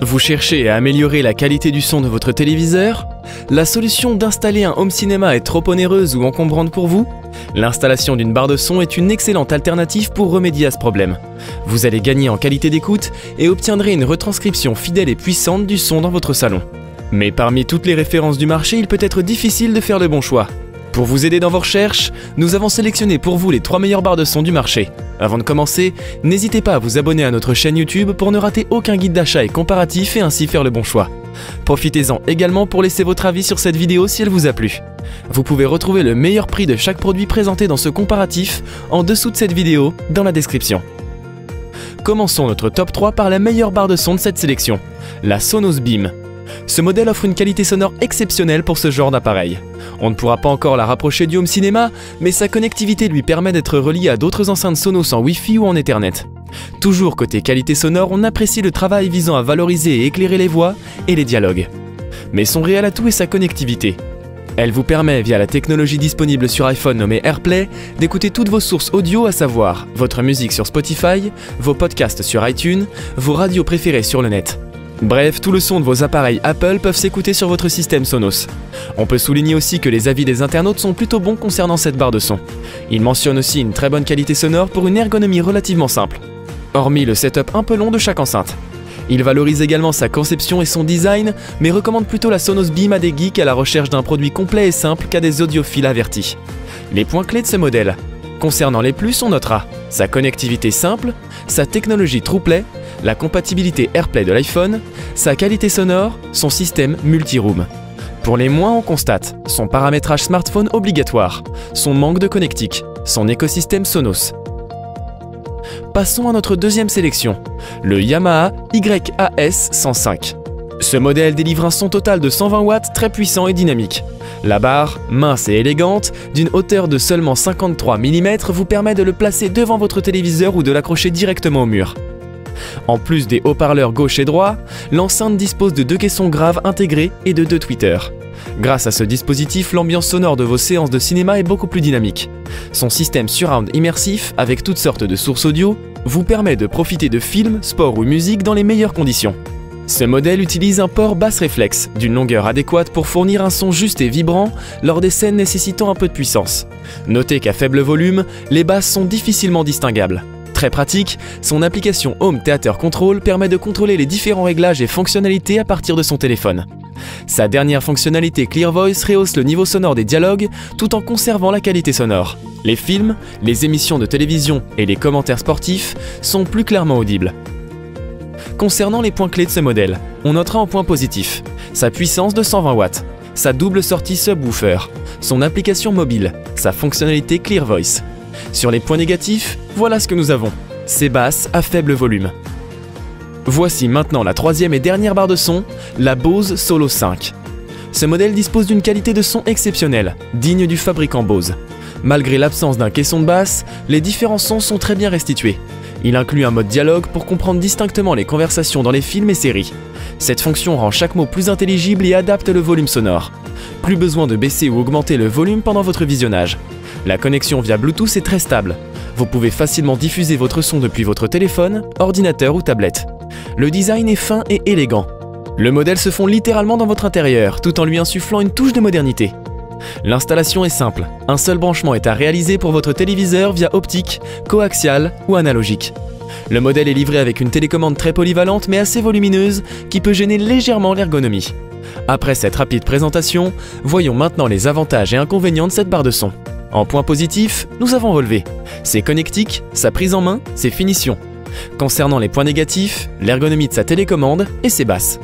Vous cherchez à améliorer la qualité du son de votre téléviseur? La solution d'installer un home cinéma est trop onéreuse ou encombrante pour vous? L'installation d'une barre de son est une excellente alternative pour remédier à ce problème. Vous allez gagner en qualité d'écoute et obtiendrez une retranscription fidèle et puissante du son dans votre salon. Mais parmi toutes les références du marché, il peut être difficile de faire le bon choix. Pour vous aider dans vos recherches, nous avons sélectionné pour vous les 3 meilleures barres de son du marché. Avant de commencer, n'hésitez pas à vous abonner à notre chaîne YouTube pour ne rater aucun guide d'achat et comparatif et ainsi faire le bon choix. Profitez-en également pour laisser votre avis sur cette vidéo si elle vous a plu. Vous pouvez retrouver le meilleur prix de chaque produit présenté dans ce comparatif en dessous de cette vidéo dans la description. Commençons notre top 3 par la meilleure barre de son de cette sélection, la Sonos Beam. Ce modèle offre une qualité sonore exceptionnelle pour ce genre d'appareil. On ne pourra pas encore la rapprocher du home cinéma, mais sa connectivité lui permet d'être reliée à d'autres enceintes Sonos en Wi-Fi ou en Ethernet. Toujours côté qualité sonore, on apprécie le travail visant à valoriser et éclairer les voix et les dialogues. Mais son réel atout est sa connectivité. Elle vous permet, via la technologie disponible sur iPhone nommée AirPlay, d'écouter toutes vos sources audio, à savoir votre musique sur Spotify, vos podcasts sur iTunes, vos radios préférées sur le net. Bref, tout le son de vos appareils Apple peuvent s'écouter sur votre système Sonos. On peut souligner aussi que les avis des internautes sont plutôt bons concernant cette barre de son. Ils mentionnent aussi une très bonne qualité sonore pour une ergonomie relativement simple, hormis le setup un peu long de chaque enceinte. Il valorise également sa conception et son design, mais recommande plutôt la Sonos Beam à des geeks à la recherche d'un produit complet et simple qu'à des audiophiles avertis. Les points clés de ce modèle. Concernant les plus, on notera sa connectivité simple, sa technologie TruePlay, la compatibilité AirPlay de l'iPhone, sa qualité sonore, son système multi-room. Pour les moins, on constate son paramétrage smartphone obligatoire, son manque de connectique, son écosystème Sonos. Passons à notre deuxième sélection, le Yamaha YAS-105. Ce modèle délivre un son total de 120 watts très puissant et dynamique. La barre, mince et élégante, d'une hauteur de seulement 53 mm, vous permet de le placer devant votre téléviseur ou de l'accrocher directement au mur. En plus des haut-parleurs gauche et droit, l'enceinte dispose de 2 caissons graves intégrés et de 2 tweeters. Grâce à ce dispositif, l'ambiance sonore de vos séances de cinéma est beaucoup plus dynamique. Son système surround immersif, avec toutes sortes de sources audio, vous permet de profiter de films, sports ou musique dans les meilleures conditions. Ce modèle utilise un port basse réflexe, d'une longueur adéquate pour fournir un son juste et vibrant lors des scènes nécessitant un peu de puissance. Notez qu'à faible volume, les basses sont difficilement distinguables. Très pratique, son application Home Theater Control permet de contrôler les différents réglages et fonctionnalités à partir de son téléphone. Sa dernière fonctionnalité Clear Voice rehausse le niveau sonore des dialogues tout en conservant la qualité sonore. Les films, les émissions de télévision et les commentaires sportifs sont plus clairement audibles. Concernant les points clés de ce modèle, on notera en point positif sa puissance de 120 watts, sa double sortie subwoofer, son application mobile, sa fonctionnalité Clear Voice. Sur les points négatifs, voilà ce que nous avons, ses basses à faible volume. Voici maintenant la troisième et dernière barre de son, la Bose Solo 5. Ce modèle dispose d'une qualité de son exceptionnelle, digne du fabricant Bose. Malgré l'absence d'un caisson de basse, les différents sons sont très bien restitués. Il inclut un mode dialogue pour comprendre distinctement les conversations dans les films et séries. Cette fonction rend chaque mot plus intelligible et adapte le volume sonore. Plus besoin de baisser ou augmenter le volume pendant votre visionnage. La connexion via Bluetooth est très stable. Vous pouvez facilement diffuser votre son depuis votre téléphone, ordinateur ou tablette. Le design est fin et élégant. Le modèle se fond littéralement dans votre intérieur, tout en lui insufflant une touche de modernité. L'installation est simple, un seul branchement est à réaliser pour votre téléviseur via optique, coaxial ou analogique. Le modèle est livré avec une télécommande très polyvalente mais assez volumineuse qui peut gêner légèrement l'ergonomie. Après cette rapide présentation, voyons maintenant les avantages et inconvénients de cette barre de son. En point positif, nous avons relevé ses connectiques, sa prise en main, ses finitions. Concernant les points négatifs, l'ergonomie de sa télécommande et ses basses.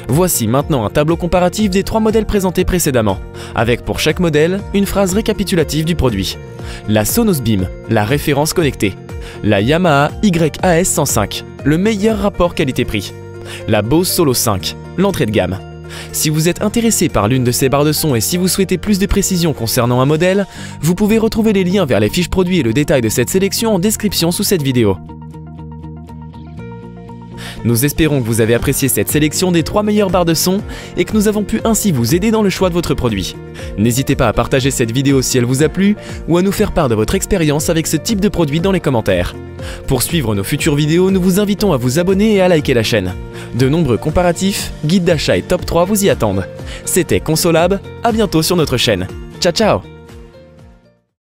Voici maintenant un tableau comparatif des 3 modèles présentés précédemment, avec pour chaque modèle une phrase récapitulative du produit. La Sonos Beam, la référence connectée. La Yamaha YAS-105, le meilleur rapport qualité-prix. La Bose Solo 5, l'entrée de gamme. Si vous êtes intéressé par l'une de ces barres de son et si vous souhaitez plus de précisions concernant un modèle, vous pouvez retrouver les liens vers les fiches produits et le détail de cette sélection en description sous cette vidéo. Nous espérons que vous avez apprécié cette sélection des 3 meilleures barres de son et que nous avons pu ainsi vous aider dans le choix de votre produit. N'hésitez pas à partager cette vidéo si elle vous a plu ou à nous faire part de votre expérience avec ce type de produit dans les commentaires. Pour suivre nos futures vidéos, nous vous invitons à vous abonner et à liker la chaîne. De nombreux comparatifs, guides d'achat et top 3 vous y attendent. C'était Consolab, à bientôt sur notre chaîne. Ciao ciao!